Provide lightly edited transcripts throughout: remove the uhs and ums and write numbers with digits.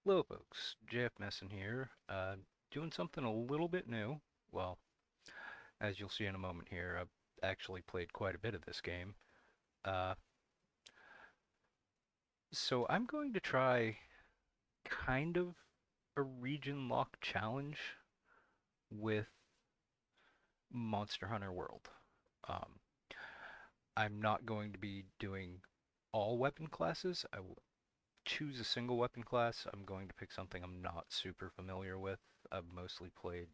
Hello folks, JF Messin here, doing something a little bit new. Well, as you'll see in a moment here, I've actually played quite a bit of this game. Uh, so I'm going to try kind of a region lock challenge with Monster Hunter World. Um, I'm not going to be doing all weapon classes. I will choose a single weapon class. I'm going to pick something I'm not super familiar with. I've mostly played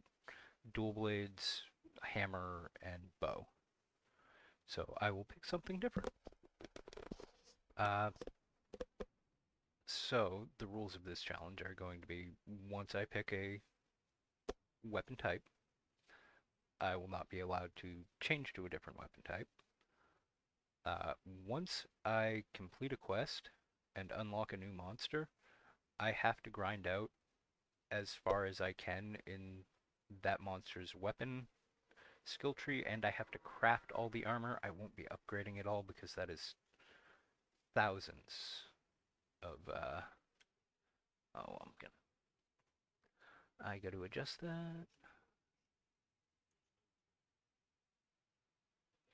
dual blades, hammer, and bow. So I will pick something different. Uh, so the rules of this challenge are going to be once I pick a weapon type, I will not be allowed to change to a different weapon type. Once I complete a quest and unlock a new monster, I have to grind out as far as I can in that monster's weapon skill tree, and I have to craft all the armor. I won't be upgrading it all because that is thousands of oh, I got to adjust that.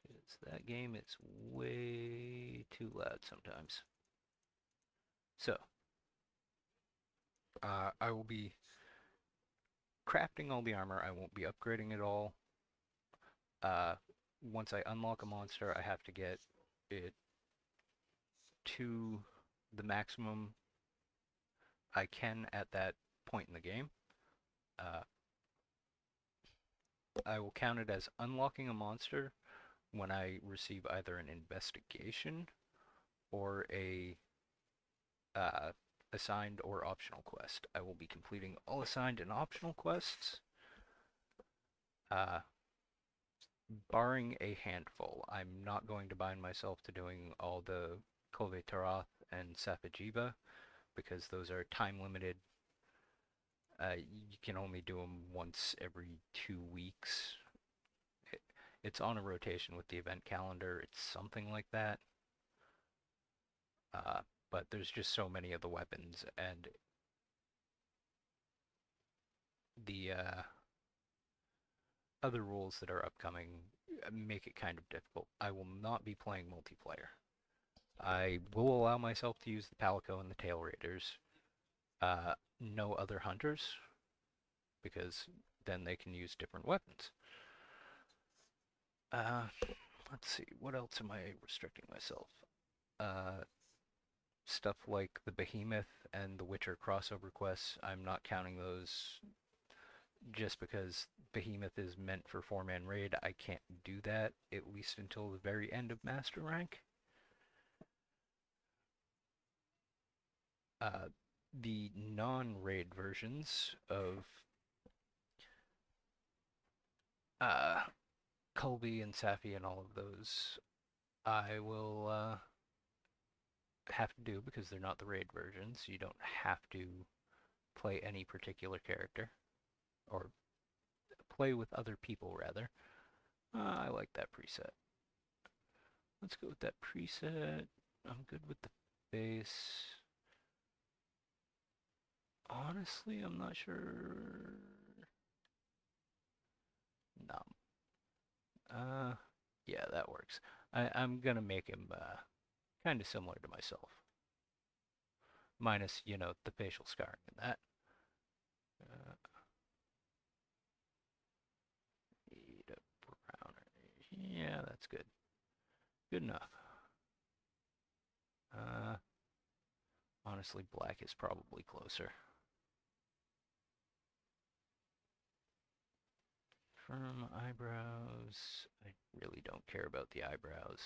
It's that game, it's way too loud sometimes. So, I will be crafting all the armor. I won't be upgrading it all. Uh, Once I unlock a monster, I have to get it to the maximum I can at that point in the game. Uh, I will count it as unlocking a monster when I receive either an investigation or a uh, assigned or optional quest. I will be completing all assigned and optional quests, uh, barring a handful. I'm not going to bind myself to doing all the Kulve Taroth and Safi'Jiva because those are time limited. You can only do them once every 2 weeks. It, it's on a rotation with the event calendar. It's something like that. Uh, but there's just so many of the weapons, and the other rules that are upcoming make it kind of difficult. I will not be playing multiplayer. I will allow myself to use the Palico and the Tail Raiders. No other hunters, because then they can use different weapons. Uh, let's see, what else am I restricting myself? Uh, Stuff like the Behemoth and the Witcher crossover quests, I'm not counting those just because Behemoth is meant for 4-man raid. I can't do that, at least until the very end of Master Rank. Uh, the non-raid versions of uh, Kulve and Safi and all of those, I will have to do because they're not the raid versions. You don't have to play any particular character, or play with other people, rather. I like that preset. Let's go with that preset. I'm good with the base. Honestly, I'm not sure. No. Uh, yeah, that works. I'm gonna make him kind of similar to myself, minus the facial scarring and that. Uh, Eat a browner. Yeah, that's good. Good enough. Uh, Honestly, black is probably closer. Firm eyebrows. I really don't care about the eyebrows.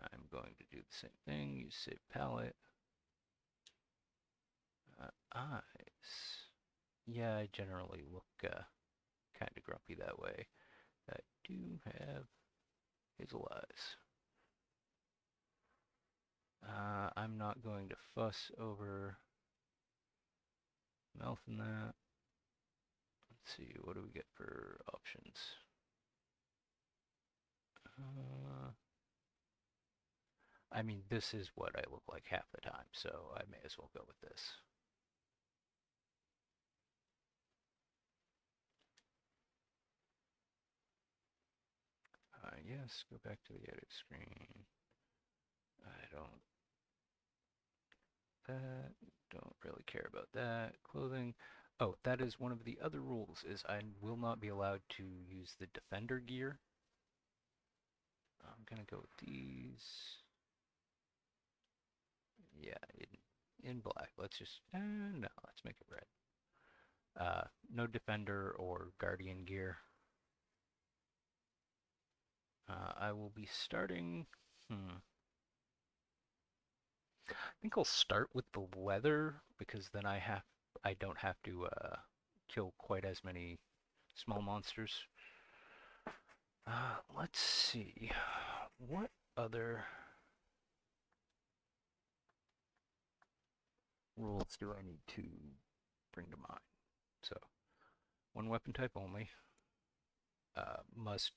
I'm going to do the same thing. You say palette. Eyes. Yeah, I generally look kind of grumpy that way. I do have hazel eyes. I'm not going to fuss over mouth in that. Let's see, what do we get for options? Uh, I mean, this is what I look like half the time, so I may as well go with this. Yes, go back to the edit screen. I don't really care about that. Clothing. Oh, that is one of the other rules, is I will not be allowed to use the defender gear. I'm gonna go with these. Yeah, in black. Let's just, no, let's make it red. No defender or guardian gear. I will be starting, I think I'll start with the leather because then I don't have to kill quite as many small monsters. Let's see. What other rules do I need to bring to mind? So, one weapon type only. Must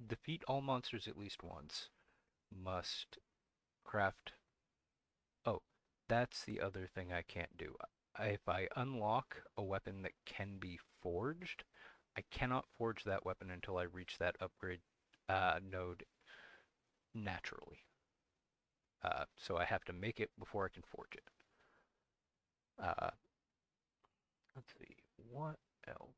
defeat all monsters at least once. Must craft. Oh, that's the other thing I can't do. If I unlock a weapon that can be forged, I cannot forge that weapon until I reach that upgrade node naturally. So I have to make it before I can forge it. Uh, let's see, what else?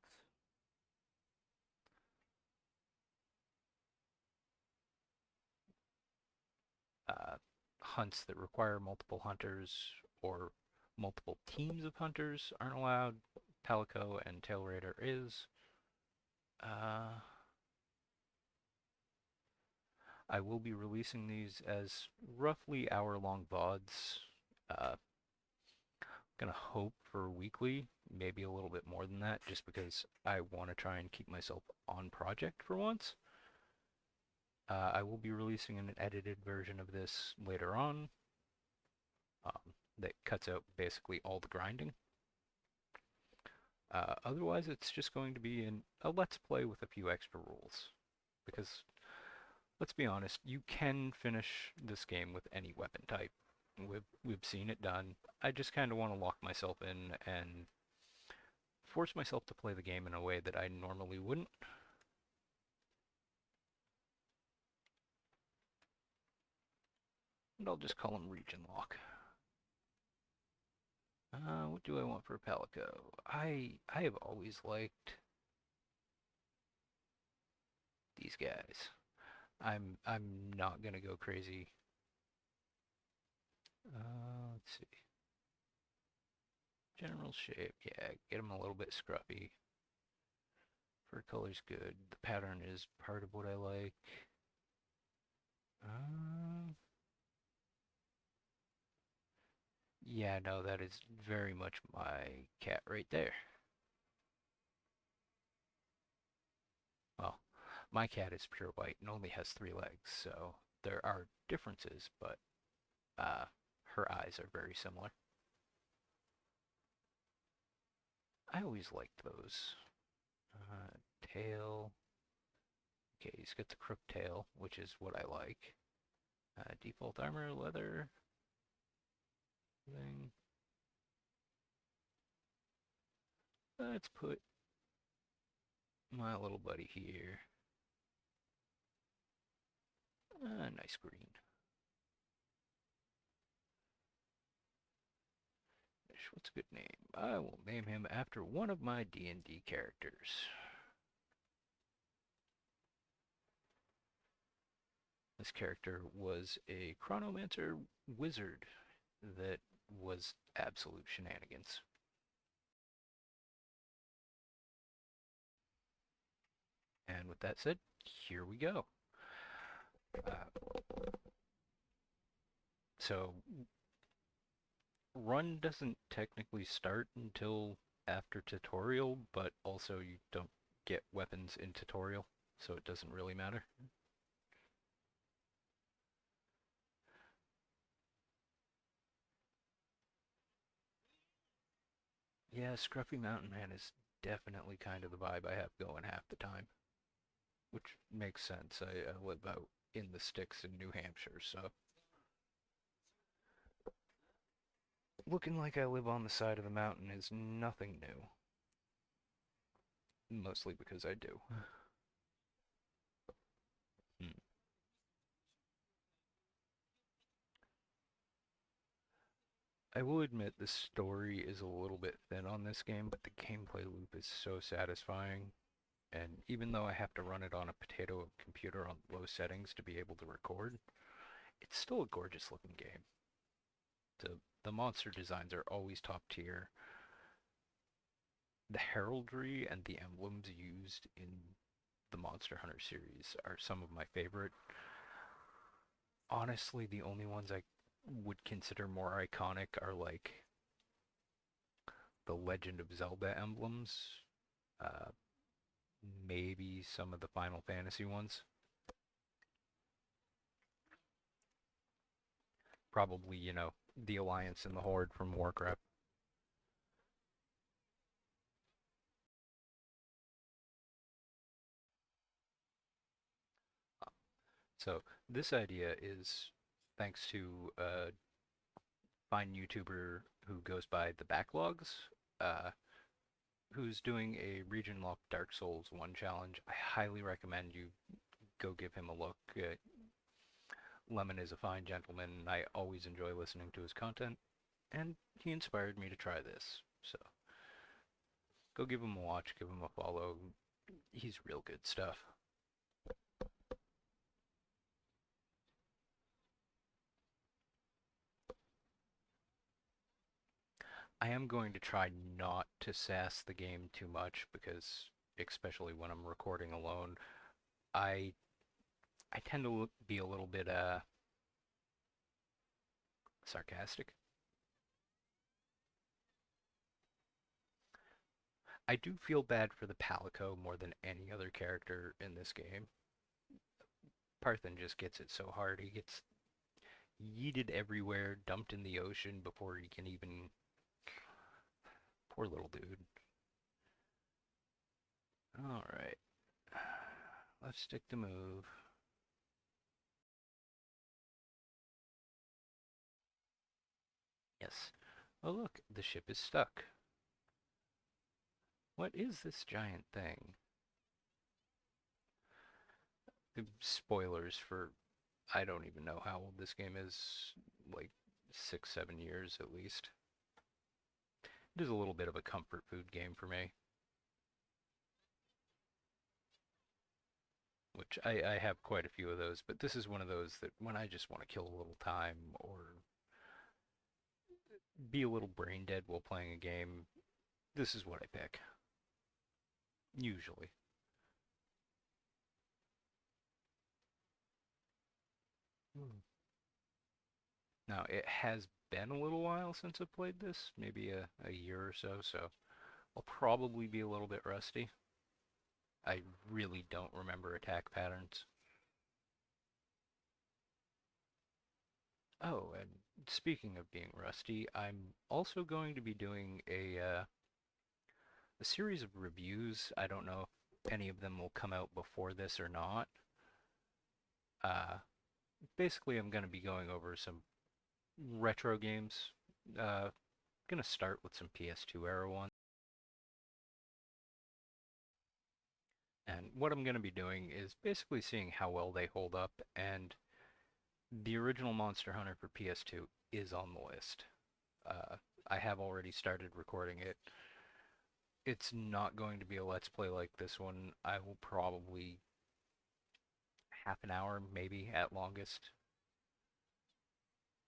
Hunts that require multiple hunters or multiple teams of hunters aren't allowed. Palico and Tail Raider is. I will be releasing these as roughly hour-long VODs. Gonna hope for weekly, maybe a little bit more than that, just because I want to try and keep myself on project for once. I will be releasing an edited version of this later on that cuts out basically all the grinding. Otherwise, it's just going to be a let's play with a few extra rules. Because, let's be honest, you can finish this game with any weapon type. We've seen it done. I just kind of want to lock myself in and force myself to play the game in a way that I normally wouldn't. And I'll just call them region lock. What do I want for Palico? I have always liked these guys. I'm not gonna go crazy. Let's see. General shape, yeah, get him a little bit scruffy. Fur color's good. The pattern is part of what I like. Yeah, no, that is very much my cat right there. Well, my cat is pure white and only has 3 legs, so there are differences, but uh, her eyes are very similar. I always liked those. Tail. Okay, he's got the crook tail, which is what I like. Default armor, leather. Thing. Let's put my little buddy here. Nice green. What's a good name? I will name him after one of my D&D characters. This character was a chronomancer wizard that was absolute shenanigans. And with that said, here we go. So, run doesn't technically start until after tutorial, but also you don't get weapons in tutorial, so it doesn't really matter. Yeah, Scruffy Mountain Man is definitely kind of the vibe I have going half the time, which makes sense. I live out in the sticks in New Hampshire, so looking like I live on the side of the mountain is nothing new. Mostly because I do. I will admit the story is a little bit thin on this game, but the gameplay loop is so satisfying. And even though I have to run it on a potato computer on low settings to be able to record, it's still a gorgeous looking game. The monster designs are always top tier. The heraldry and the emblems used in the Monster Hunter series are some of my favorite. Honestly, the only ones I would consider more iconic are like the Legend of Zelda emblems, uh, maybe some of the Final Fantasy ones. Probably, the Alliance and the Horde from Warcraft. So this idea is thanks to a fine YouTuber who goes by the Backlogs, uh, who's doing a region locked Dark Souls 1 challenge. I highly recommend you go give him a look. Lemon is a fine gentleman, and I always enjoy listening to his content, and he inspired me to try this. So go give him a watch, give him a follow. He's real good stuff. I am going to try not to sass the game too much because, especially when I'm recording alone, I I tend to be a little bit sarcastic. I do feel bad for the Palico more than any other character in this game. Parthen just gets it so hard. He gets yeeted everywhere, dumped in the ocean before he can even. Poor little dude. Alright. Left stick to move. Yes. Oh look, the ship is stuck. What is this giant thing? Spoilers for I don't even know how old this game is. Like 6, 7 years at least. It is a little bit of a comfort food game for me. Which I have quite a few of those, but this is one of those that when I just want to kill a little time or be a little brain dead while playing a game, this is what I pick. Usually. Hmm. Now, it has been a little while since I played this, maybe a year or so, so I'll probably be a little bit rusty. I really don't remember attack patterns. Oh, and speaking of being rusty, I'm also going to be doing a series of reviews. I don't know if any of them will come out before this or not. Uh, Basically, I'm going to be going over some retro games. Going to start with some PS2 era ones. And what I'm going to be doing is basically seeing how well they hold up. And the original Monster Hunter for PS2 is on the list. Uh, I have already started recording it. It's not going to be a let's play like this one. I will probably half an hour, maybe at longest.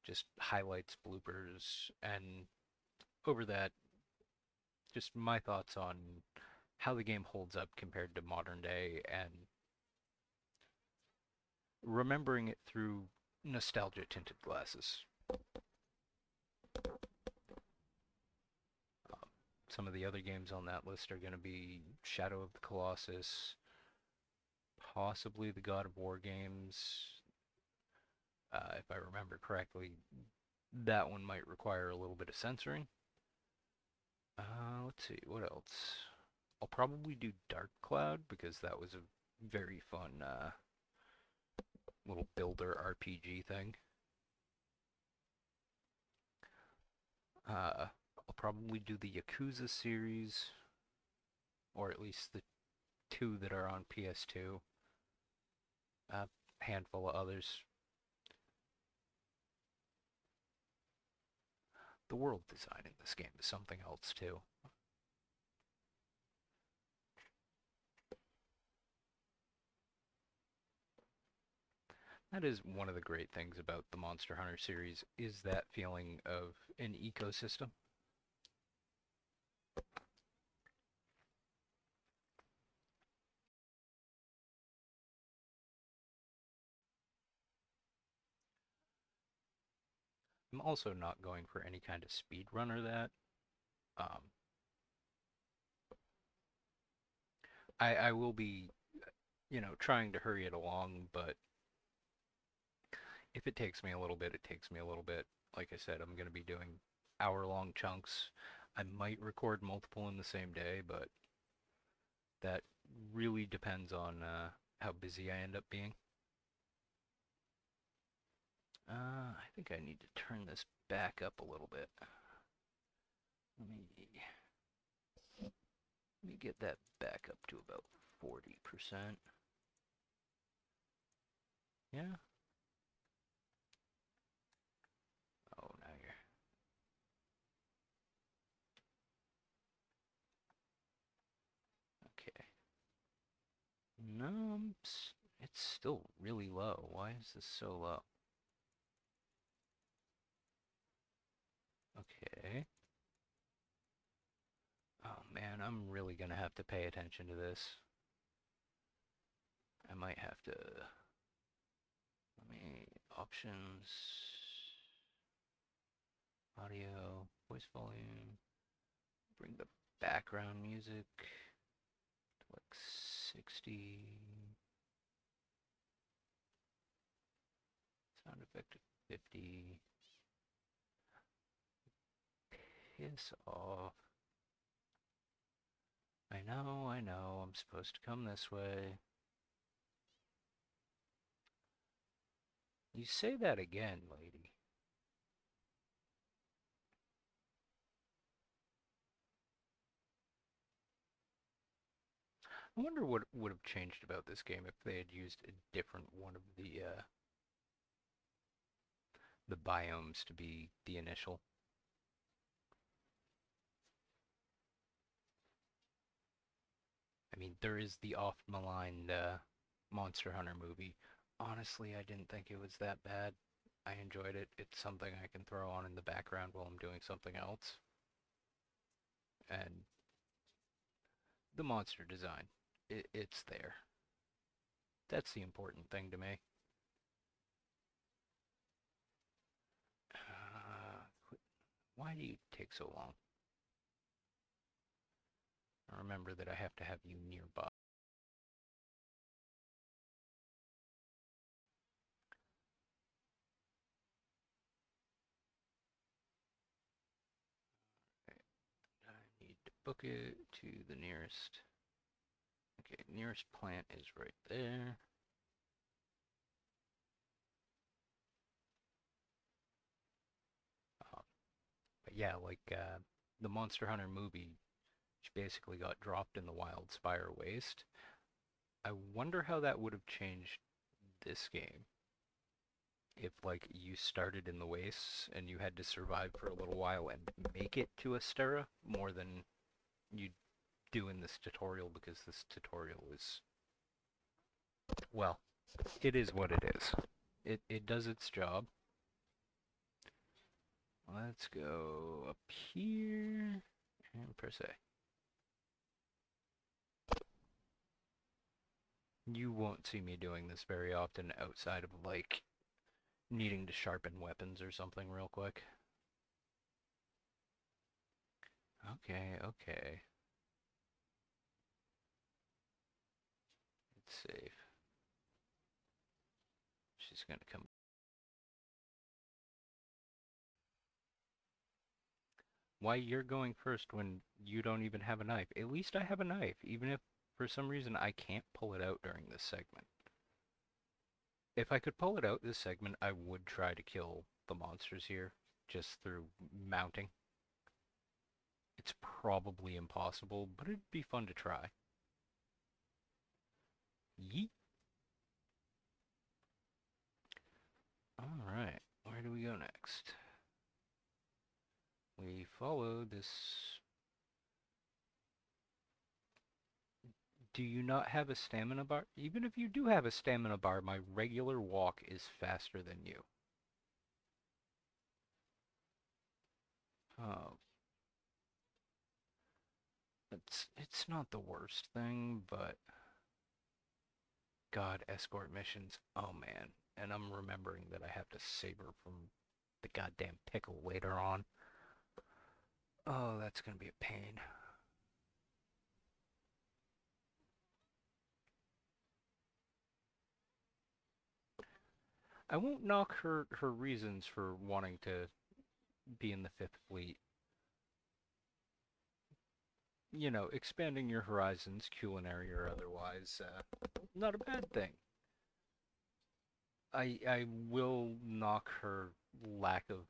Just highlights, bloopers, and over that, just my thoughts on how the game holds up compared to modern day and remembering it through nostalgia tinted glasses. Some of the other games on that list are going to be Shadow of the Colossus, possibly the God of War games. If I remember correctly, that one might require a little bit of censoring. Let's see, what else? I'll probably do Dark Cloud because that was a very fun little builder RPG thing. I'll probably do the Yakuza series, or at least the two that are on PS2. A handful of others. The world design in this game is something else too. That is one of the great things about the Monster Hunter series, is that feeling of an ecosystem. I'm also not going for any kind of speed run or that. Um, I will be, trying to hurry it along, but if it takes me a little bit, it takes me a little bit. Like I said, I'm going to be doing hour-long chunks. I might record multiple in the same day, but that really depends on how busy I end up being. I think I need to turn this back up a little bit. Let me let me get that back up to about 40%. Yeah. Oh, now you're okay. No, it's still really low. Why is this so low? Okay. Oh man, I'm really gonna have to pay attention to this. I might have to. Let me options, audio, voice volume, bring the background music to like 60, sound effect at 50. Piss off. I know, I'm supposed to come this way. You say that again, lady. I wonder what would have changed about this game if they had used a different one of the biomes to be the initial. I mean, there is the oft-maligned Monster Hunter movie. Honestly, I didn't think it was that bad. I enjoyed it. It's something I can throw on in the background while I'm doing something else. And the monster design, it's there. That's the important thing to me. Why do you take so long? Remember that I have to have you nearby. I need to book it to the nearest. Okay, nearest plant is right there. Um, but yeah, like the Monster Hunter movie, which basically got dropped in the Wild Spire Waste. I wonder how that would have changed this game. If like you started in the wastes and you had to survive for a little while and make it to Astera more than you do in this tutorial, because this tutorial is, well, it is what it is. It does its job. Let's go up here and press A. You won't see me doing this very often outside of like needing to sharpen weapons or something real quick. Okay, okay. It's safe. She's gonna come. Why you're going first when you don't even have a knife? At least I have a knife, even if for some reason I can't pull it out during this segment. If I could pull it out this segment, I would try to kill the monsters here just through mounting. It's probably impossible, but it'd be fun to try. Yeet. Alright, where do we go next? We follow this. Do you not have a stamina bar? Even if you do have a stamina bar, my regular walk is faster than you. Oh, it's not the worst thing, but God, escort missions. Oh man. And I'm remembering that I have to saber from the goddamn pickle later on. Oh, that's gonna be a pain. I won't knock her reasons for wanting to be in the Fifth Fleet. You know, expanding your horizons, culinary or otherwise, not a bad thing. I will knock her lack of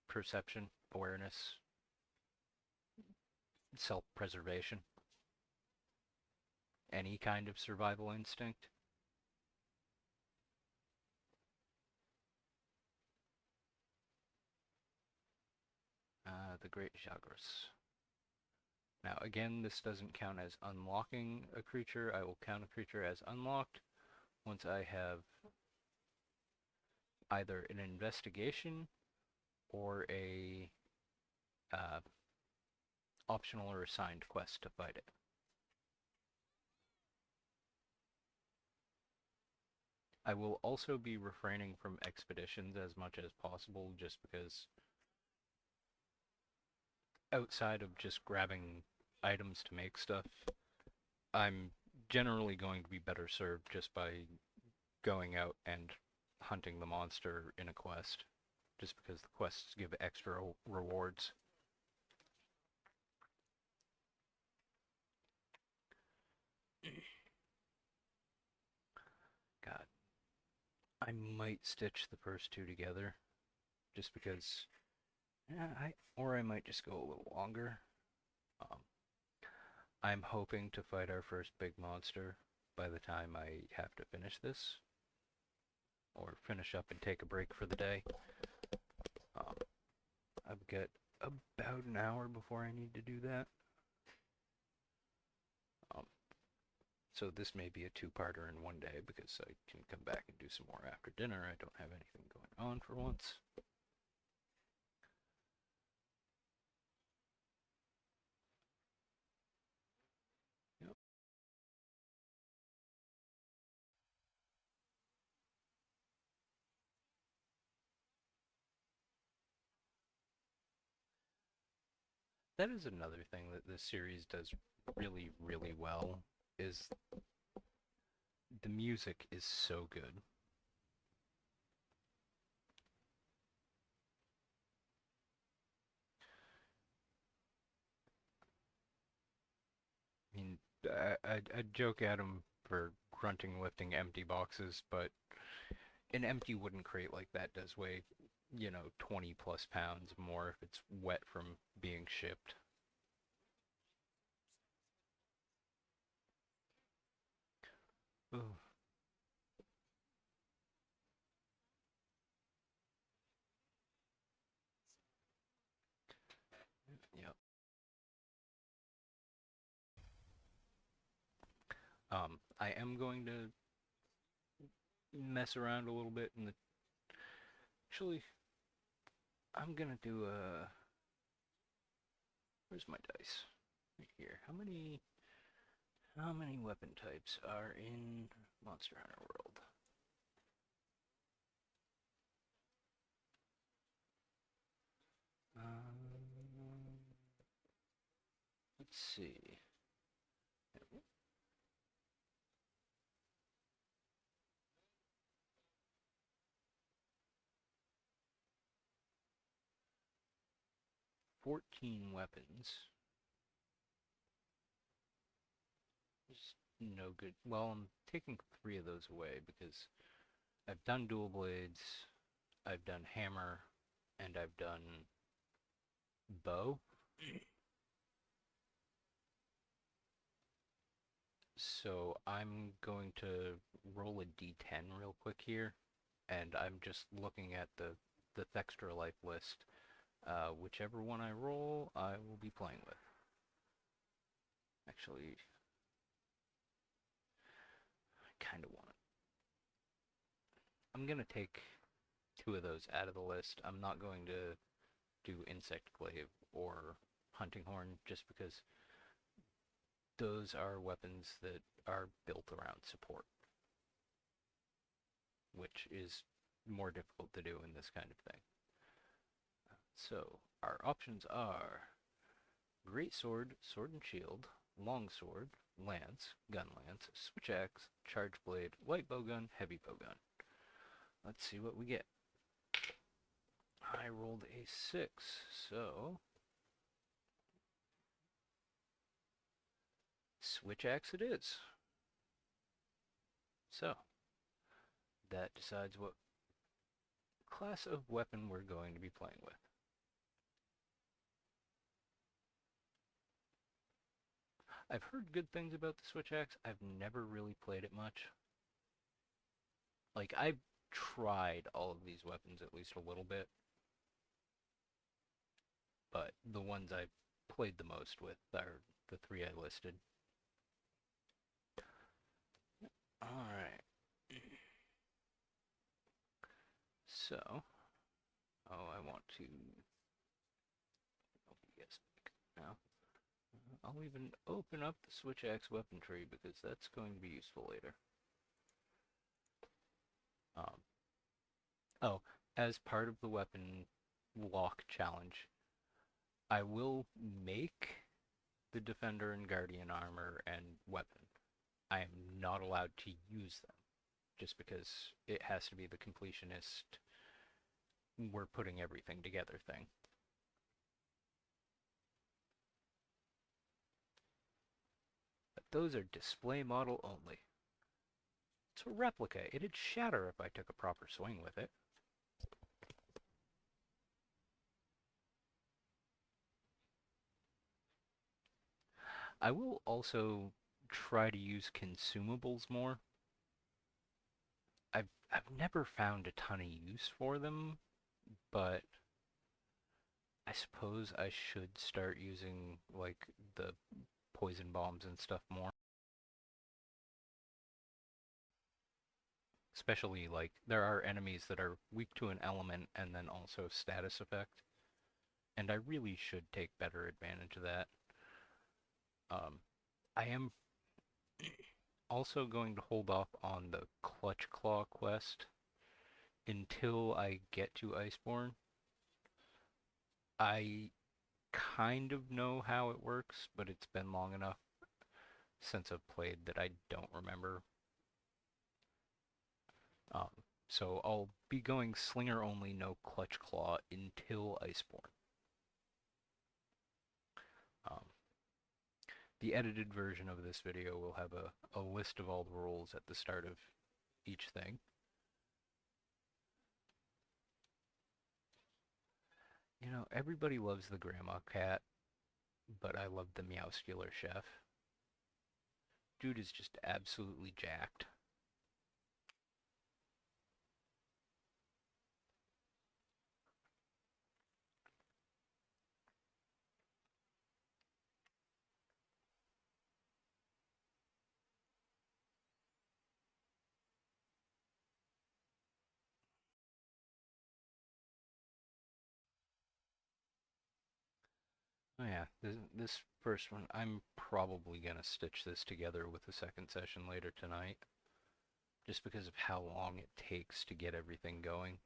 perception, awareness, self-preservation, any kind of survival instinct. The Great Jagras. Now, again, this doesn't count as unlocking a creature. I will count a creature as unlocked once I have either an investigation or a uh, optional or assigned quest to fight it. I will also be refraining from expeditions as much as possible just because outside of just grabbing items to make stuff, I'm generally going to be better served just by going out and hunting the monster in a quest, just because the quests give extra rewards. God, I might stitch the first two together, just because, or I might just go a little longer. Um, I'm hoping to fight our first big monster by the time I have to finish this, or finish up and take a break for the day. Um, I've got about an hour before I need to do that. Um, so this may be a two-parter in one day because I can come back and do some more after dinner. I don't have anything going on for once. Yep. That is another thing that this series does really, really well, is the music is so good. I mean, I joke at him for grunting lifting empty boxes, but an empty wooden crate like that does weigh, 20 plus pounds more if it's wet from being shipped. Ooh, yep. I am going to mess around a little bit in the. Actually, I'm gonna do a. Where's my dice? Right here. How many weapon types are in Monster Hunter World? Um, let's see. 14 weapons. There's no good. Well, I'm taking 3 of those away because I've done dual blades, I've done hammer, and I've done bow. So I'm going to roll a d10 real quick here, and I'm just looking at the Thextra Life list Whichever one I roll, I will be playing with. Actually, I kind of want it. I'm gonna take two of those out of the list. I'm not going to do Insect Glaive or Hunting Horn just because those are weapons that are built around support, which is more difficult to do in this kind of thing. So, our options are Great Sword, Sword and Shield, Long Sword, Lance, Gun Lance, Switch Axe, Charge Blade, Light Bowgun, Heavy Bowgun. Let's see what we get. I rolled a 6, so Switch Axe it is. So, that decides what class of weapon we're going to be playing with. I've heard good things about the Switch Axe. I've never really played it much. Like, I've tried all of these weapons at least a little bit, but the ones I've played the most with are the three I listed. Alright. So, I want to now. I'll even open up the Switch Axe weapon tree because that's going to be useful later. Um, oh, as part of the weapon lock challenge, I will make the Defender and Guardian armor and weapon. I am not allowed to use them just because it has to be the completionist, we're putting everything together thing. But those are display model only. It's a replica. It'd shatter if I took a proper swing with it. I will also try to use consumables more. I've never found a ton of use for them, but I suppose I should start using like the poison bombs and stuff more. Especially like there are enemies that are weak to an element and then also status effect, and I really should take better advantage of that. I am also going to hold off on the Clutch Claw quest until I get to Iceborne. I kind of know how it works, but it's been long enough since I've played that I don't remember. Um, so I'll be going Slinger only, no Clutch Claw until Iceborne. Um, the edited version of this video will have a list of all the rules at the start of each thing. You know, everybody loves the grandma cat, but I love the Meowscular chef. Dude is just absolutely jacked. Oh yeah, this first one, I'm probably gonna stitch this together with the second session later tonight, just because of how long it takes to get everything going.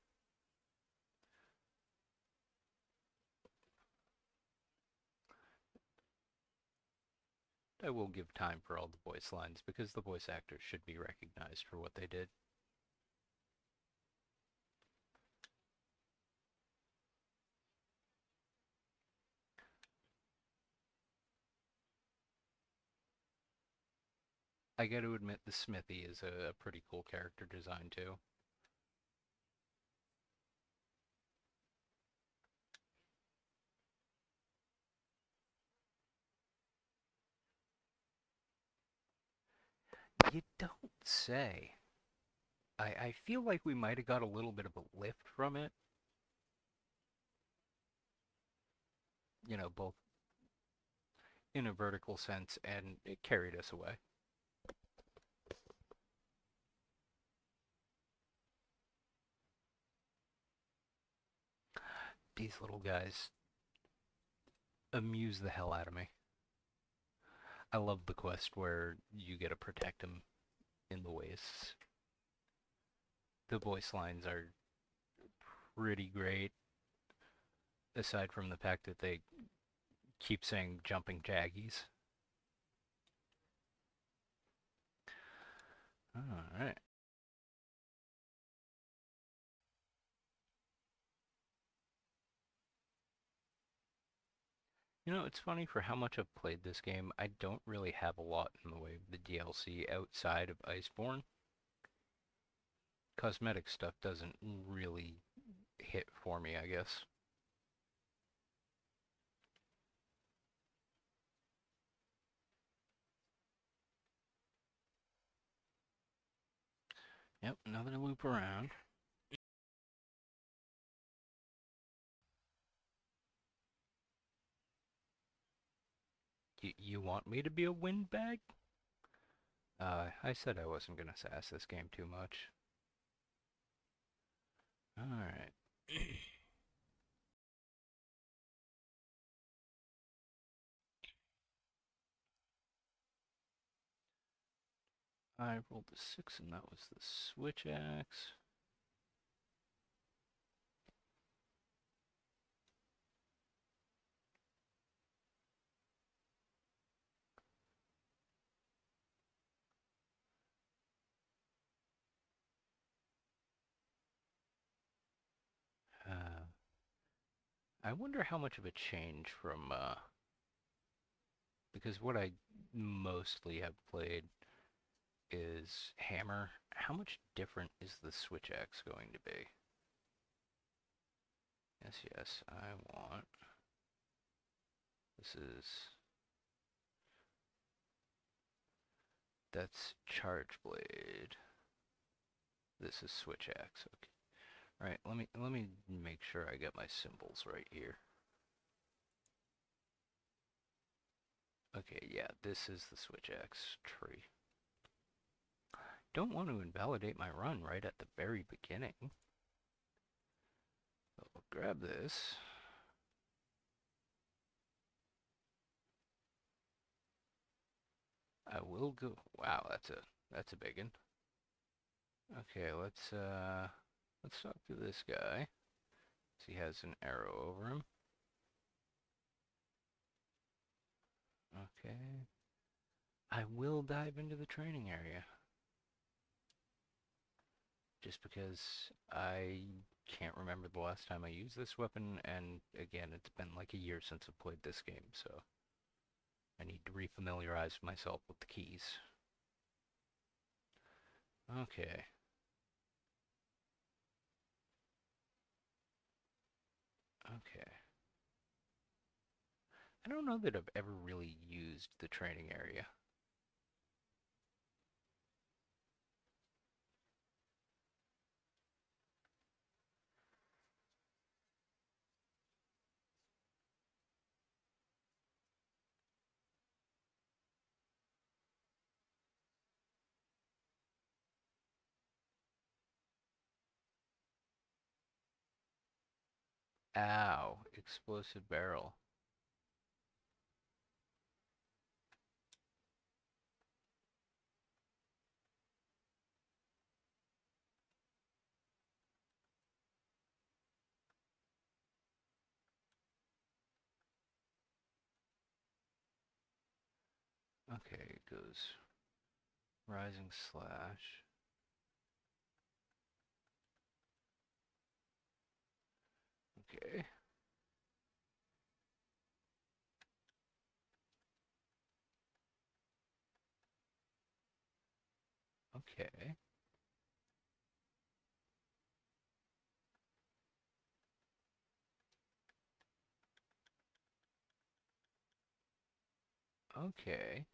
I will give time for all the voice lines because the voice actors should be recognized for what they did. I got to admit the Smithy is a pretty cool character design too. You don't say. I feel like we might have got a little bit of a lift from it. both in a vertical sense, and it carried us away. These little guys amuse the hell out of me. I love the quest where you get to protect them in the wastes. The voice lines are pretty great, aside from the fact that they keep saying jumping jaggies. Alright. It's funny for how much I've played this game, I don't really have a lot in the way of the DLC outside of Iceborne. Cosmetic stuff doesn't really hit for me, I guess. Yep, another loop around. You want me to be a windbag? I said I wasn't gonna sass this game too much. Alright. I rolled a 6 and that was the switch axe. Uh, I wonder how much of a change from, because what I mostly have played is hammer. How much different is the switch axe going to be? Yes, yes, I want. This is. That's charge blade. This is switch axe. Okay. All right. Let me make sure I get my symbols right here. Okay. Yeah. This is the switch axe tree. Don't want to invalidate my run right at the very beginning. So I'll grab this. I will go. Wow, that's a big one. Okay, let's talk to this guy. He has an arrow over him. Okay. I will dive into the training area. Just because I can't remember the last time I used this weapon, and again, it's been like a year since I've played this game, so I need to refamiliarize myself with the keys. Okay. Okay. I don't know that I've ever really used the training area. Ow, explosive barrel. Okay, it goes rising slash. Okay. Okay. Okay.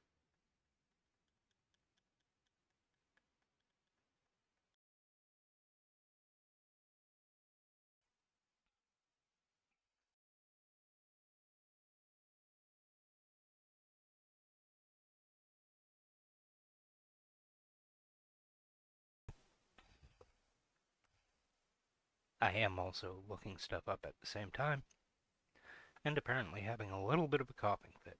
I am also looking stuff up at the same time, and apparently having a little bit of a coughing fit.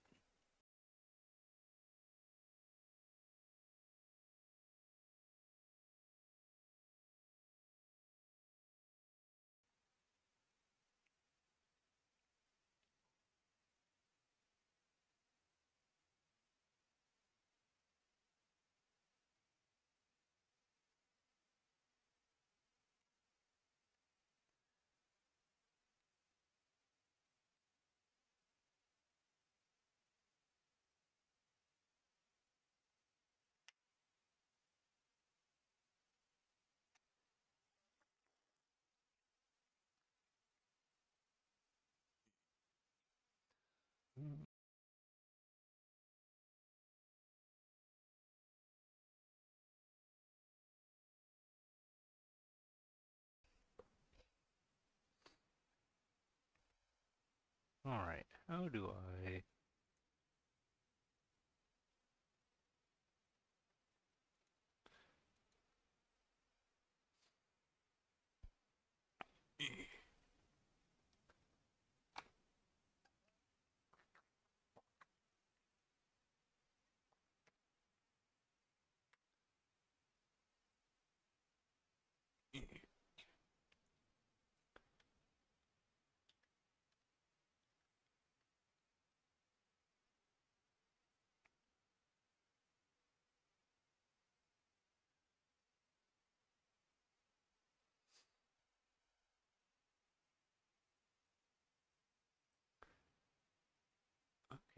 Alright, how do I...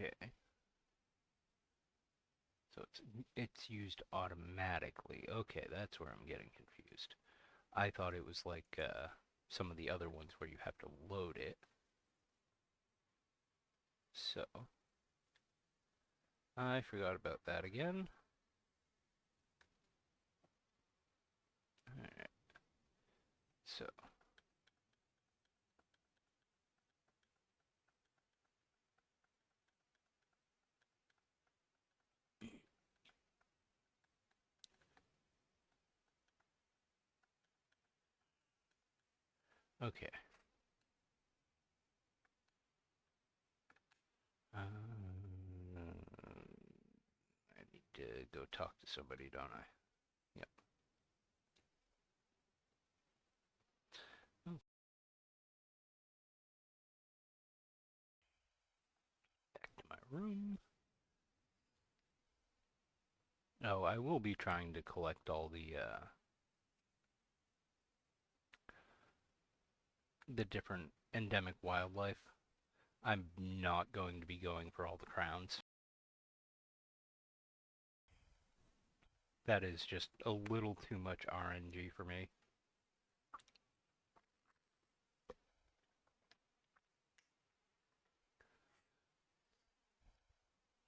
Okay, so it's used automatically. Okay, that's where I'm getting confused. I thought it was like some of the other ones where you have to load it. So, I forgot about that again. Alright, so, okay. I need to go talk to somebody, don't I? Yep. Oh, back to my room. Oh, I will be trying to collect all the different endemic wildlife. I'm not going to be going for all the crowns. That is just a little too much RNG for me.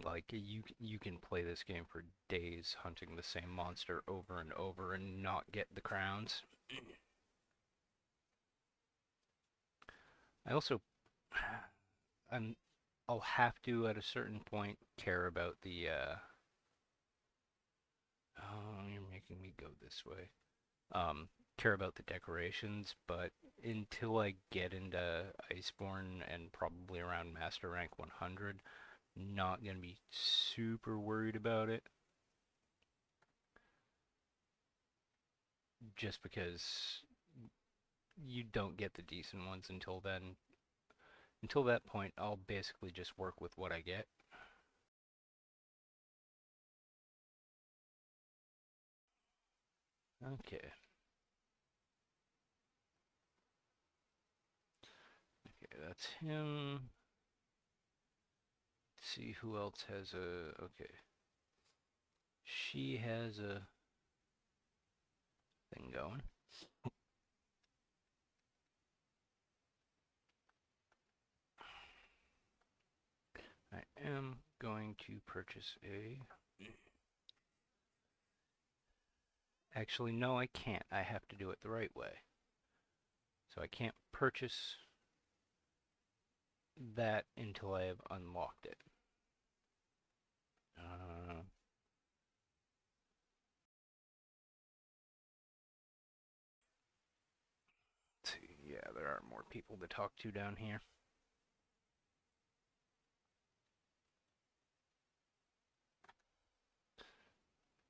Like you can play this game for days hunting the same monster over and over and not get the crowns. I also I'm I'll have to at a certain point care about the oh, you're making me go this way. Care about the decorations, but until I get into Iceborne and probably around Master Rank 100, not gonna be super worried about it. Just because you don't get the decent ones until then. Until that point, I'll basically just work with what I get. Okay. Okay, that's him. Let's see who else has a... Okay. She has a thing going. I am going to purchase a... Actually, no, I can't. I have to do it the right way. So I can't purchase that until I have unlocked it. Let's see. people to talk to down here.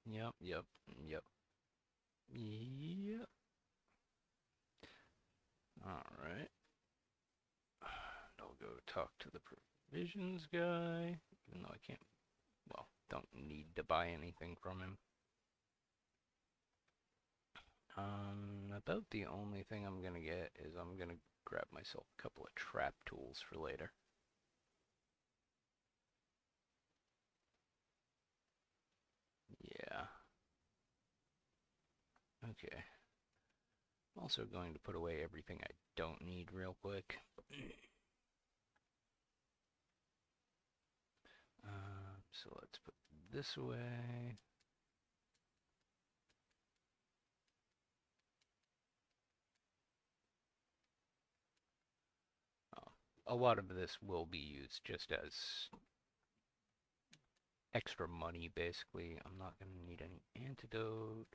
Yep, yep, yep. Yep. Alright. I'll go talk to the provisions guy, even though I can't, well, don't need to buy anything from him. About the only thing I'm gonna get is I'm gonna grab myself a couple of trap tools for later. Yeah. Okay. I'm also going to put away everything I don't need real quick. So let's put this away. A lot of this will be used just as extra money, basically. I'm not going to need any antidote.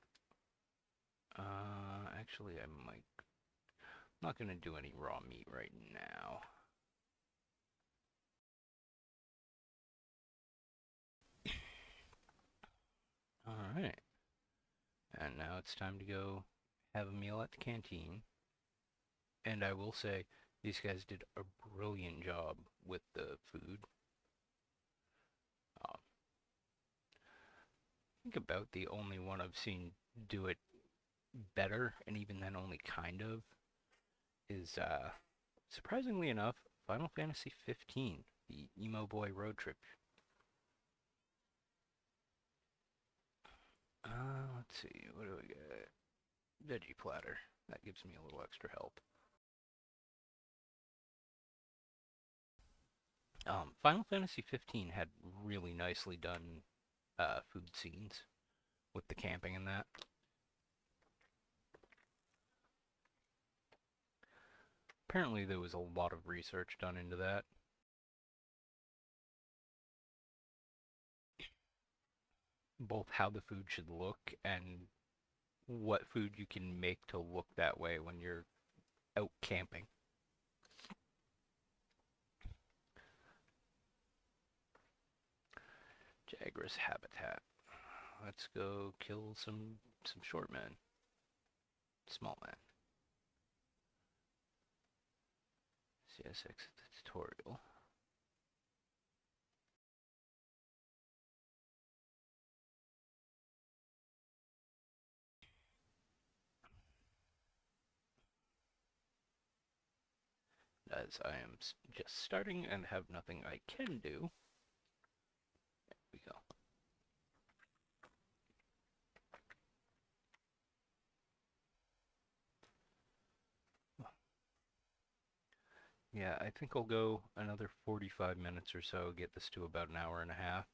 Actually, I might. I'm not going to do any raw meat right now. Alright. And now it's time to go have a meal at the canteen. And I will say, these guys did a brilliant job with the food. I think about the only one I've seen do it better, and even then only kind of, is, surprisingly enough, Final Fantasy 15, the Emo Boy Road Trip. Let's see, what do we get? Veggie platter. That gives me a little extra help. Final Fantasy 15 had really nicely done food scenes with the camping and that. Apparently there was a lot of research done into that. Both how the food should look and what food you can make to look that way when you're out camping. Jagras habitat. Let's go kill some short men. Small men. CSX tutorial. As I am just starting and have nothing I can do. There we go. Yeah, I think I'll go another 45 minutes or so, get this to about an hour and a half.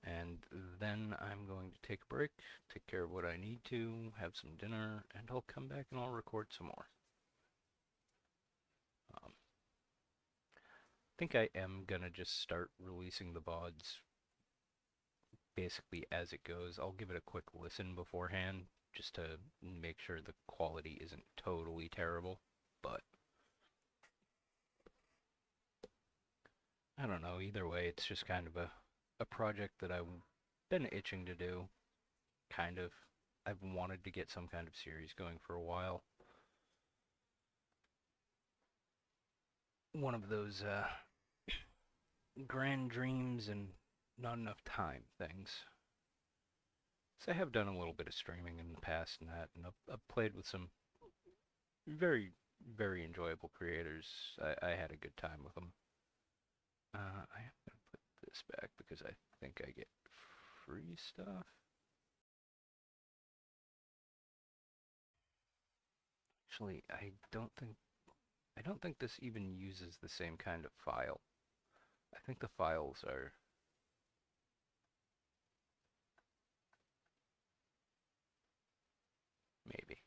And then I'm going to take a break, take care of what I need to, have some dinner, and I'll come back and I'll record some more. I think I am gonna just start releasing the VODs basically as it goes. I'll give it a quick listen beforehand just to make sure the quality isn't totally terrible, but I don't know, either way, it's just kind of a project that I've been itching to do, kind of. I've wanted to get some kind of series going for a while. One of those grand dreams and not enough time things. So I have done a little bit of streaming in the past and that, and I've played with some very, very enjoyable creators. I had a good time with them. I am going to put this back because I think I get free stuff. Actually, I don't think this even uses the same kind of file. I think the files are maybe.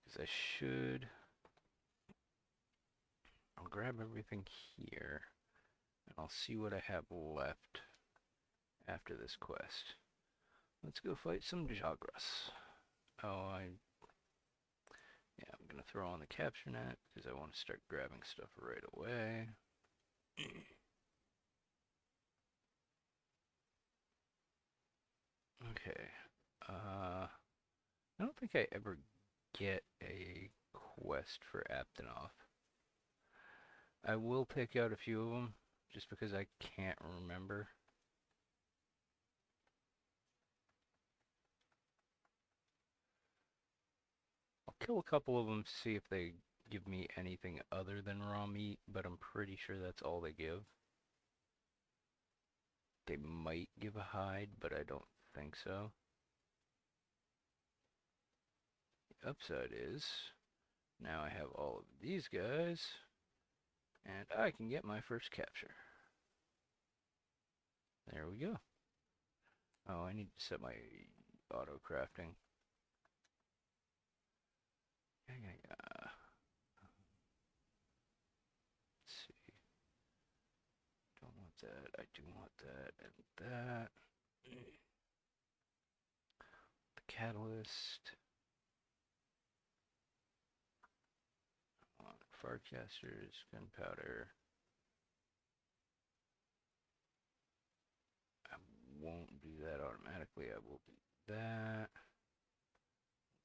Because I should. I'll grab everything here, and I'll see what I have left after this quest. Let's go fight some Jagras. Oh, throw on the capture net because I want to start grabbing stuff right away. Okay. I don't think I ever get a quest for Aptonoff. I will take out a few of them just because I can't remember. I'll kill a couple of them to see if they give me anything other than raw meat, but I'm pretty sure that's all they give. They might give a hide, but I don't think so. The upside is, now I have all of these guys, and I can get my first capture. There we go. Oh, I need to set my auto crafting. Yeah. Let's see. Don't want that. I do want that and that. The catalyst. I want farcasters, gunpowder. I won't do that automatically. I will do that.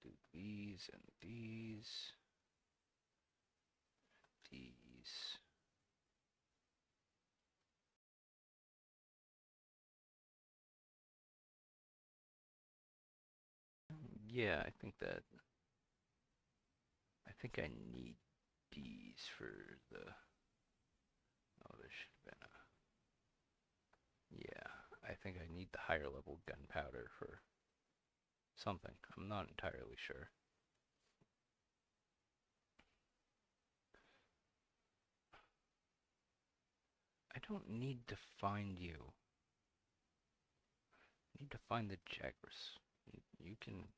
Do these and these. These. Yeah, I think I need these for the, oh, there should have been a, yeah, I think I need the higher level gunpowder for something. I'm not entirely sure. I don't need to find you. I need to find the Jagras. You can...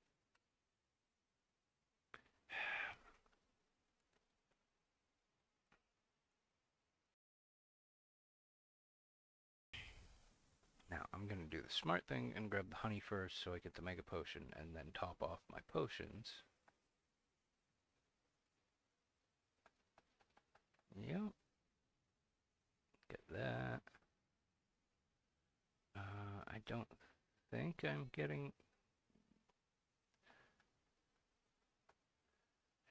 Now, I'm going to do the smart thing and grab the honey first so I get the mega potion and then top off my potions. Yep. Get that. I don't think I'm getting...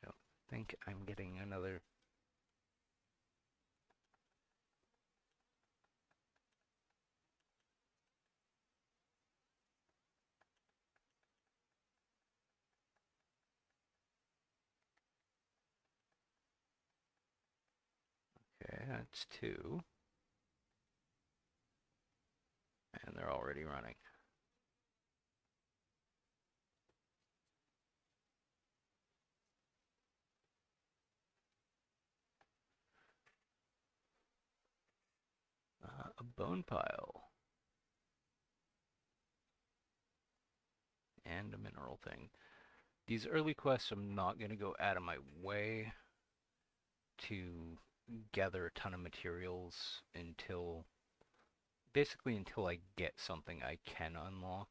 I don't think I'm getting another... Okay, that's two. And they're already running. A bone pile. And a mineral thing. These early quests, I'm not going to go out of my way to gather a ton of materials until, basically until I get something I can unlock.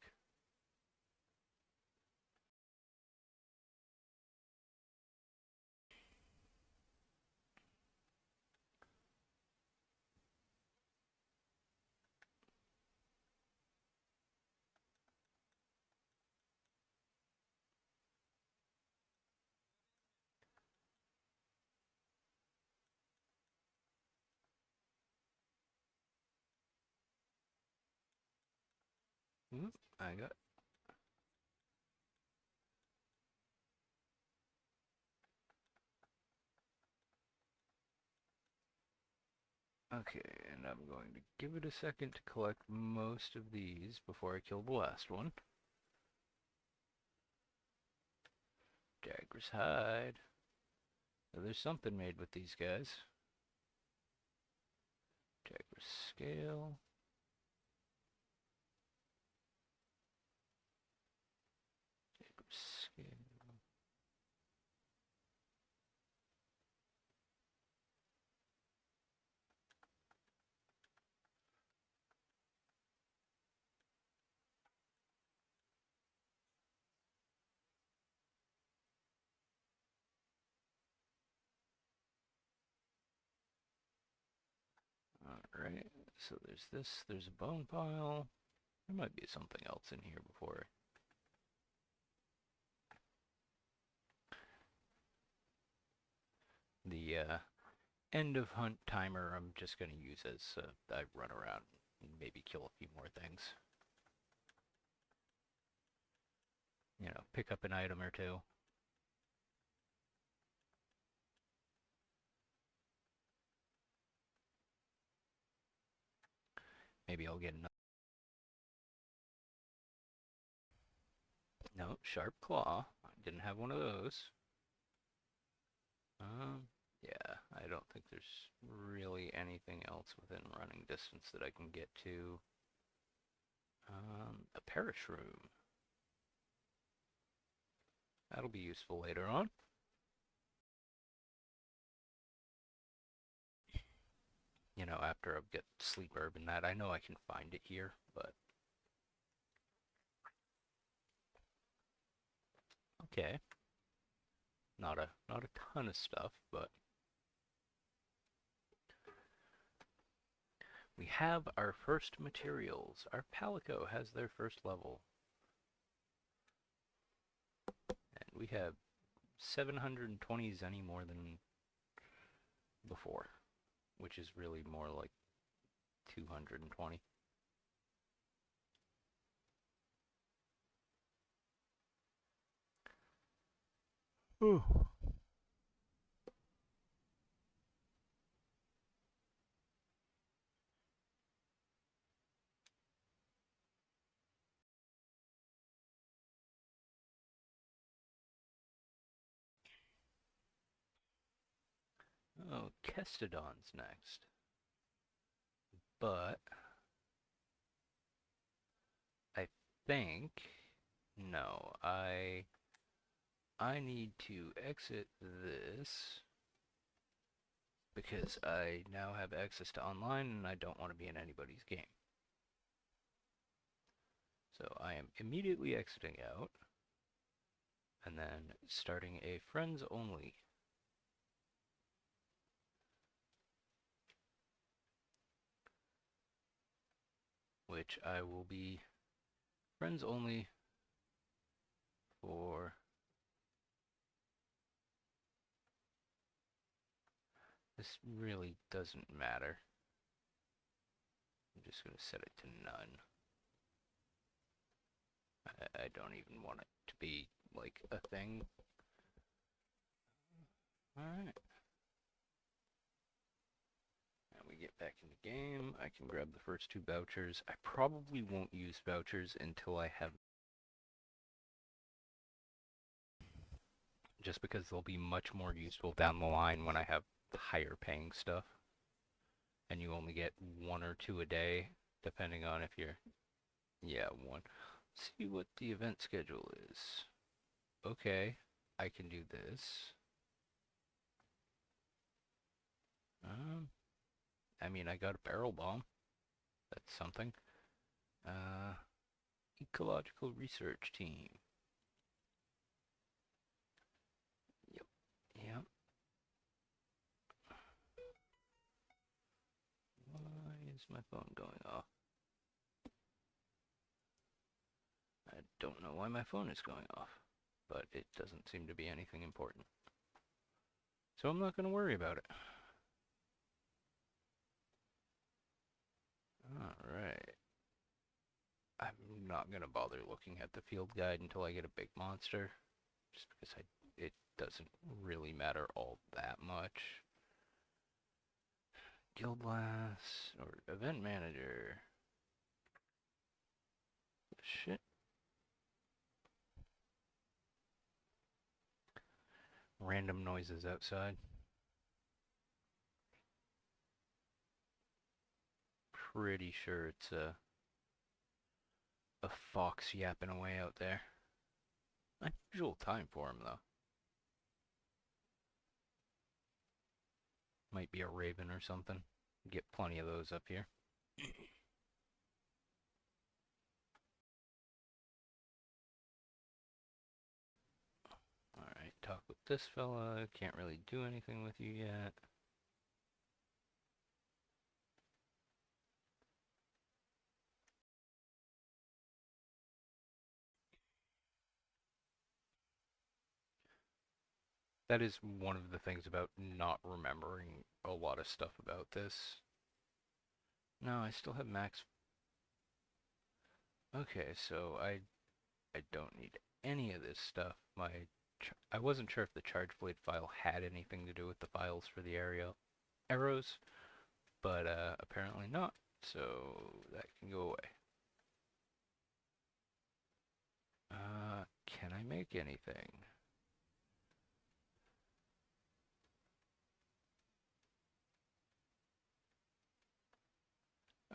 Oop, I got... Okay, and I'm going to give it a second to collect most of these before I kill the last one. Jagras hide. So there's something made with these guys. Jagras scale. Jagras scale. So there's this, there's a bone pile. There might be something else in here before. The end of hunt timer I'm just going to use as I run around and maybe kill a few more things. You know, pick up an item or two. Maybe I'll get another. No, sharp claw. I didn't have one of those. Yeah, I don't think there's really anything else within running distance that I can get to. A perish room. That'll be useful later on. You know, after I get sleep herb and that, I know I can find it here, but okay. Not a ton of stuff, but we have our first materials. Our Palico has their first level. And we have 720 zenny more than before, which is really more like 220. Ooh. Oh, Kestodon's next. But I think no, I need to exit this because I now have access to online and I don't want to be in anybody's game. So I am immediately exiting out and then starting a friends only. Which I will be friends only for this really doesn't matter. I'm just going to set it to none. I don't even want it to be like a thing. Alright. And we get back in the game. I can grab the first two vouchers. I probably won't use vouchers until I have, just because they'll be much more useful down the line when I have higher paying stuff. And you only get one or two a day, depending on if you're, yeah, one. Let's see what the event schedule is. Okay, I can do this. I mean, I got a barrel bomb. That's something. Ecological research team. Yep, yep. Why is my phone going off? I don't know why my phone is going off, but it doesn't seem to be anything important. So I'm not going to worry about it. Alright. I'm not going to bother looking at the field guide until I get a big monster, just because it doesn't really matter all that much. Guild Blast, or Event Manager. Shit. Random noises outside. Pretty sure it's a fox yapping away out there. Unusual time for him, though. Might be a raven or something. Get plenty of those up here. Alright, talk with this fella. Can't really do anything with you yet. that is one of the things about not remembering a lot of stuff about this. No, I still have max. Okay, so I don't need any of this stuff. I wasn't sure if the charge blade file had anything to do with the files for the arrows, but apparently not. So that can go away. Can I make anything?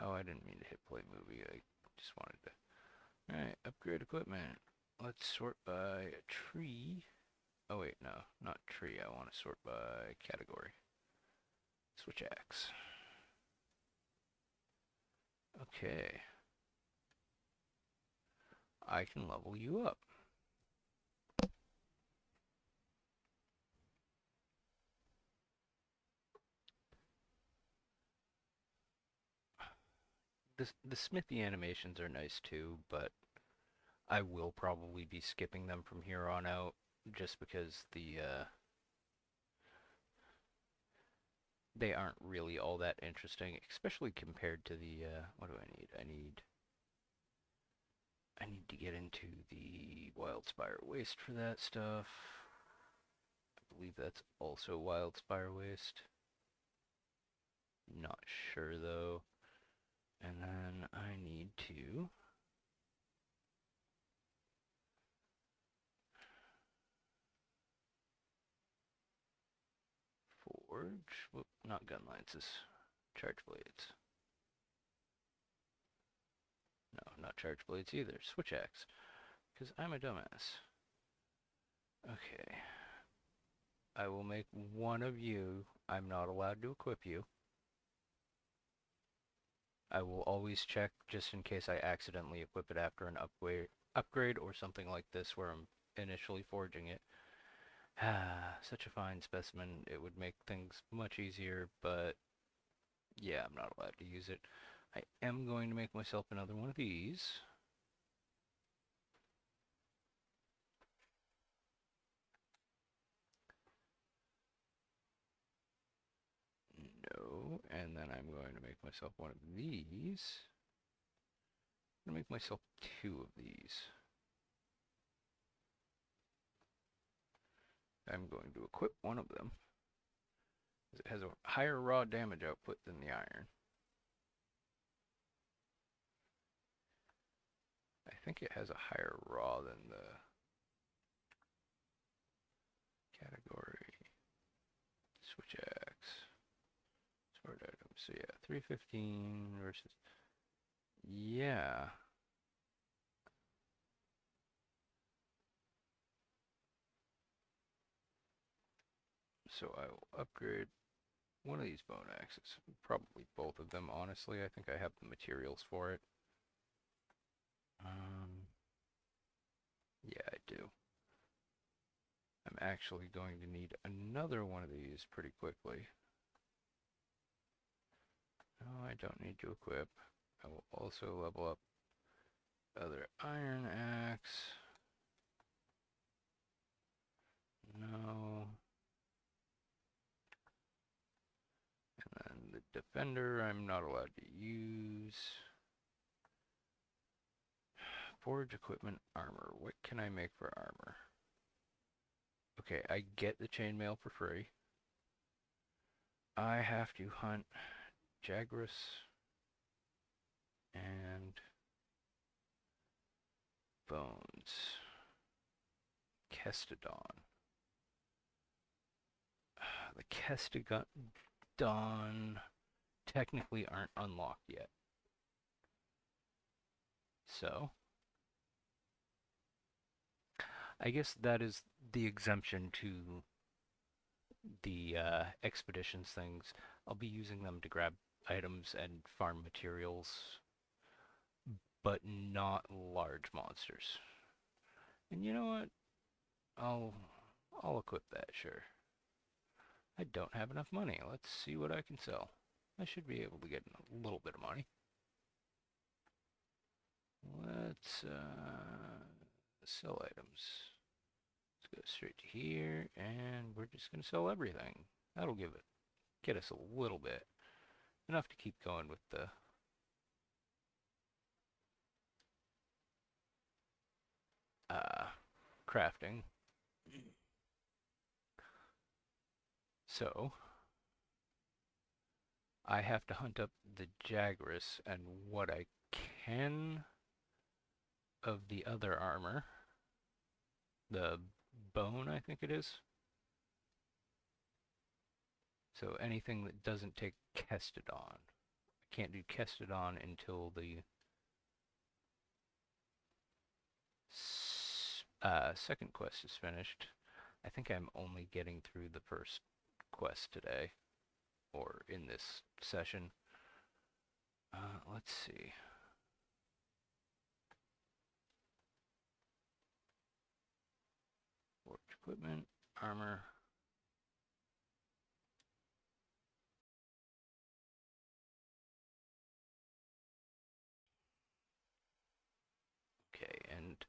Oh, I didn't mean to hit play movie. I just wanted to. Alright, upgrade equipment. Let's sort by a tree. Oh wait, no, not tree. I want to sort by category. Switch axe. Okay. I can level you up. The smithy animations are nice too, but I will probably be skipping them from here on out just because they aren't really all that interesting, especially compared to the what do I need? I need to get into the Wildspire Waste for that stuff. I believe that's also Wildspire Waste. Not sure though. And then I need to forge, whoop, not gun lances, charge blades. No, not charge blades either, switch axe, because I'm a dumbass. Okay, I will make one of you. I'm not allowed to equip you. I will always check just in case I accidentally equip it after an upgrade or something like this where I'm initially forging it. Such a fine specimen. It would make things much easier, but yeah, I'm not allowed to use it. I am going to make myself another one of these. No, and then I'm going to make myself one of these. I'm going to make myself two of these. I'm going to equip one of them. It has a higher raw damage output than the iron. I think it has a higher raw than the category. Switch axe. Sword items. So yeah, 315 versus... Yeah. So I will upgrade one of these bone axes. Probably both of them, honestly. I think I have the materials for it. Yeah, I do. I'm actually going to need another one of these pretty quickly. No, I don't need to equip. I will also level up other iron axe. No. And then the defender I'm not allowed to use. Forge equipment armor. What can I make for armor? Okay, I get the chainmail for free. I have to hunt Jagras and Bones. Kestodon. The Kestodon technically aren't unlocked yet. So, I guess that is the exemption to the expeditions things. I'll be using them to grab items and farm materials, but not large monsters. And you know what? I'll I'll equip that, sure. I don't have enough money. Let's see what I can sell. I should be able to get a little bit of money. Let's sell items. go straight to here, and we're just gonna sell everything. That'll get us a little bit. Enough to keep going with the crafting. So, I have to hunt up the Jagras and what I can of the other armor. The bone, I think it is. So anything that doesn't take Kestodon. I can't do Kestodon until the second quest is finished. I think I'm only getting through the first quest today, or in this session. Let's see. Forge equipment, armor. Okay, and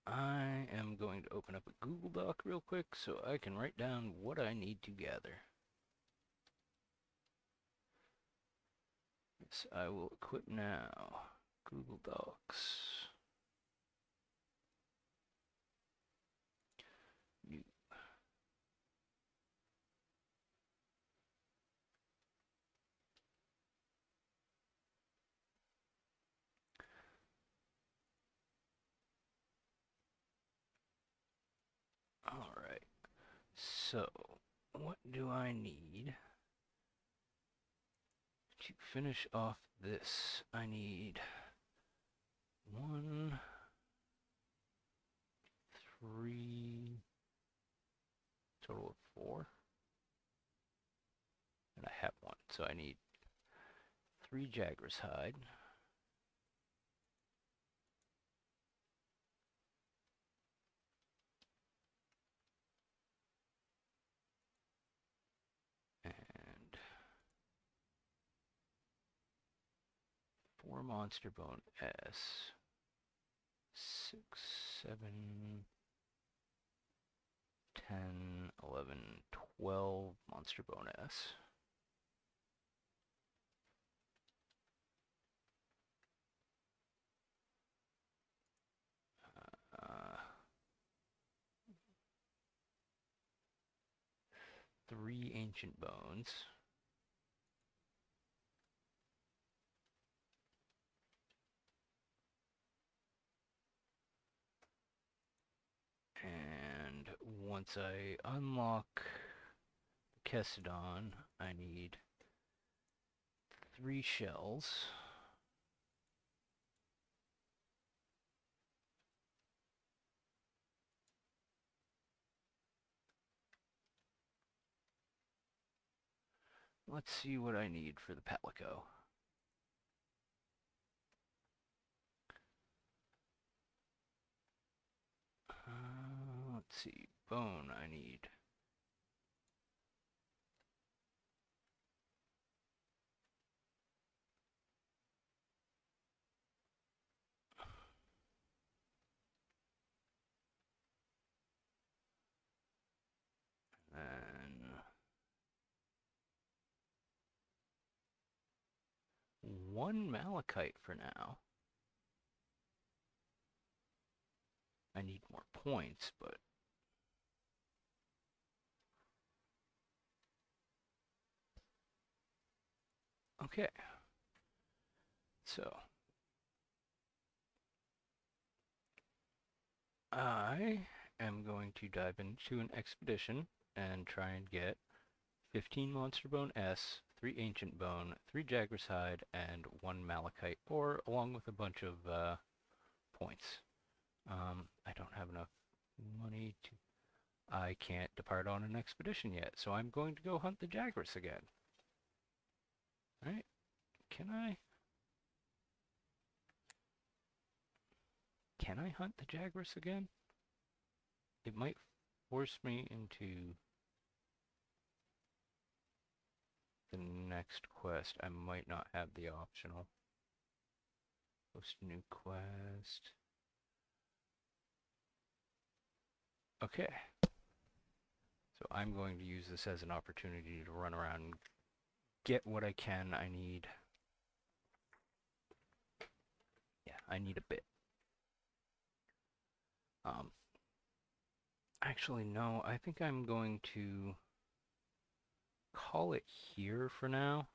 I am going to open up a Google Doc real quick so I can write down what I need to gather. Yes, I will equip now. Google Docs. You. All right. So, what do I need to finish off this? I need 1, 3, total of 4. And I have 1, so I need 3 Jagras hide. And 4 Monster Bone S. 6, 7, 10, 11, 12 Monster Bone S. Uh, 3 Ancient Bones. And once I unlock the Kestodon, I need 3 shells. Let's see what I need for the Palico. Let's see, bone I need. And 1 malachite for now. I need more points, but okay. So I am going to dive into an expedition and try and get 15 Monster Bone S, 3 Ancient Bone, 3 Jagras Hide, and 1 Malachite ore, along with a bunch of points. I don't have enough money to... I can't depart on an expedition yet, so I'm going to go hunt the Jagras again. Alright, can I... Can I hunt the Jagras again? It might force me into the next quest. I might not have the optional. Post new quest. Okay, so I'm going to use this as an opportunity to run around and get what I can. I need, yeah, I need a bit. Um, Actually, no, I think I'm going to call it here for now.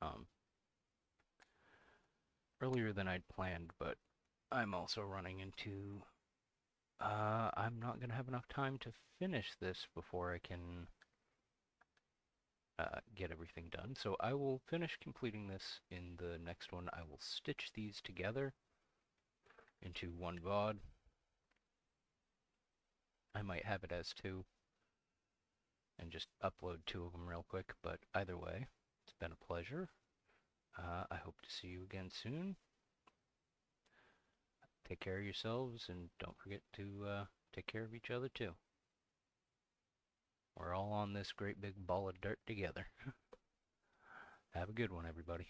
Um, Earlier than I'd planned, but I'm also running into I'm not going to have enough time to finish this before I can get everything done. So I will finish completing this in the next one. I will stitch these together into one VOD. I might have it as two and just upload two of them real quick, but either way, it's been a pleasure. I hope to see you again soon. Take care of yourselves and don't forget to take care of each other too. We're all on this great big ball of dirt together. Have a good one, everybody.